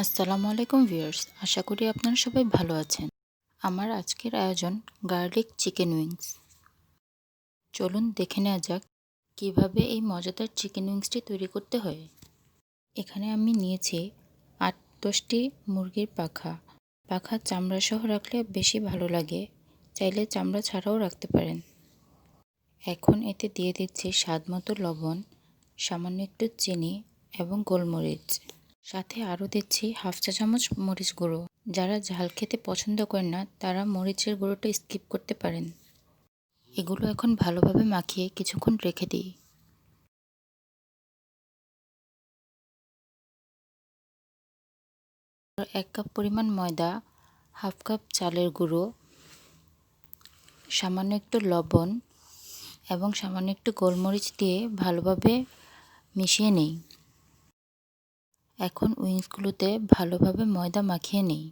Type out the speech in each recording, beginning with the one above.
আসসালামু আলাইকুম ভিউয়ার্স, আশা করি আপনারা সবাই ভালো আছেন। আমার আজকের আয়োজন গার্লিক চিকেন উইংস। চলুন দেখে নেওয়া যাক কিভাবে এই মজাদার চিকেন উইংসটি তৈরি করতে হয়। এখানে আমি নিয়েছি ৮-১০টি মুরগির পাখা। পাখা চামড়া সহ রাখলে বেশি ভালো লাগে, চাইলে চামড়া ছাড়াও রাখতে পারেন। এখন এতে দিয়ে দিচ্ছি স্বাদমতো লবণ, সামান্য একটু চিনি এবং গোলমরিচ। সাথে আরও দিচ্ছি হাফ চা চামচ মরিচ গুঁড়ো। যারা ঝাল খেতে পছন্দ করেন না তারা মরিচের গুঁড়োটা স্কিপ করতে পারেন। এগুলো এখন ভালোভাবে মাখিয়ে কিছুক্ষণ রেখে দিই। ১ কাপ পরিমাণ ময়দা, হাফ কাপ চালের গুঁড়ো, সামান্য একটু লবণ এবং সামান্য একটু গোলমরিচ দিয়ে ভালোভাবে মিশিয়ে নিই। এখন উইংসগুলোতে ভালোভাবে ময়দা মাখিয়ে নিই।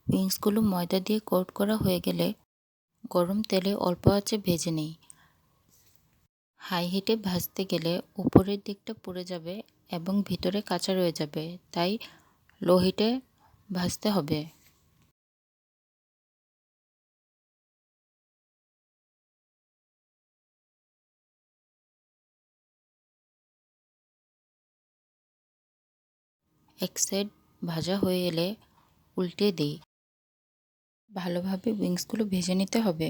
উইংসগুলো ময়দা দিয়ে কোট করা হয়ে গেলে গরম তেলে অল্প আঁচে ভেজে নিই। হাই হিটে ভাজতে গেলে উপরের দিকটা পুড়ে যাবে এবং ভিতরে কাঁচা রয়ে যাবে, তাই লো হিটে ভাজতে হবে। এক সাইড ভাজা হয়ে এলে উল্টে দিই। ভালোভাবে উইংসগুলো ভেজে নিতে হবে।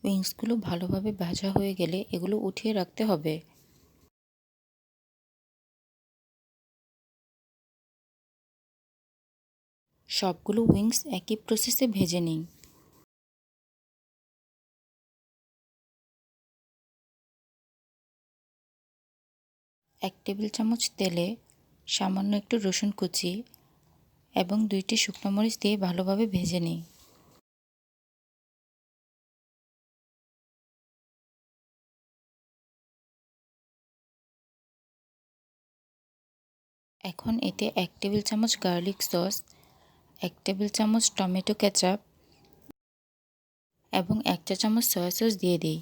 উইংসগুলো ভালোভাবে ভাজা হয়ে গেলে এগুলো উঠিয়ে রাখতে হবে। সবগুলো উইংস একই প্রসেসে ভেজে নিই। এক টেবিল চামচ তেলে সামান্য একটু রসুন কুচি এবং 2টি শুকনো মরিচ দিয়ে ভালোভাবে ভেজে নিই। এখন এতে 1 টেবিল চামচ গার্লিক সস, 1 টেবিল চামচ টমেটো কেচাপ এবং 1 চা চামচ সয়া সস দিয়ে দিই।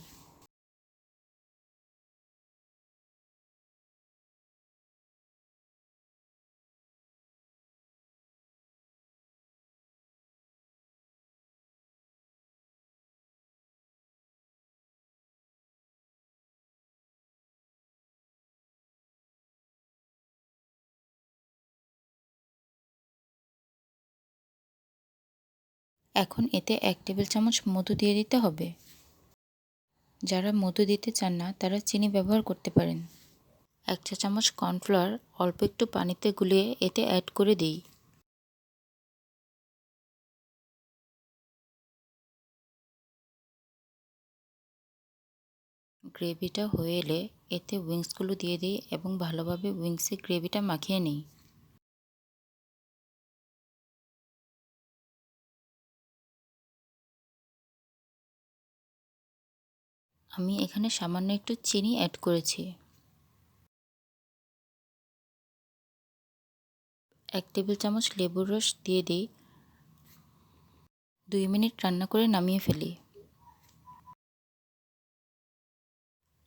এখন এতে 1 টেবিল চামচ মধু দিয়ে দিতে হবে। যারা মধু দিতে চান না তারা চিনি ব্যবহার করতে পারেন। 1 চা চামচ কর্নফ্লাওয়ার অল্প একটু পানিতে গুলিয়ে এতে অ্যাড করে দিই। গ্রেভিটা হয়ে এলে এতে উইংসগুলো দিয়ে দিই এবং ভালোভাবে উইংসে গ্রেভিটা মাখিয়ে নিই। আমি এখানে সামান্য একটু চিনি অ্যাড করেছি। 1 টেবিল চামচ লেবুর রস দিয়ে দিই। 2 মিনিট রান্না করে নামিয়ে ফেলি।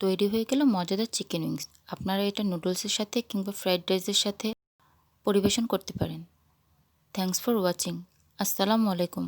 তৈরি হয়ে গেল মজাদার চিকেন উইংস। আপনারা এটা নুডলসের সাথে কিংবা ফ্রাইড রাইসের সাথে পরিবেশন করতে পারেন। Thanks for watching. আসসালামু আলাইকুম।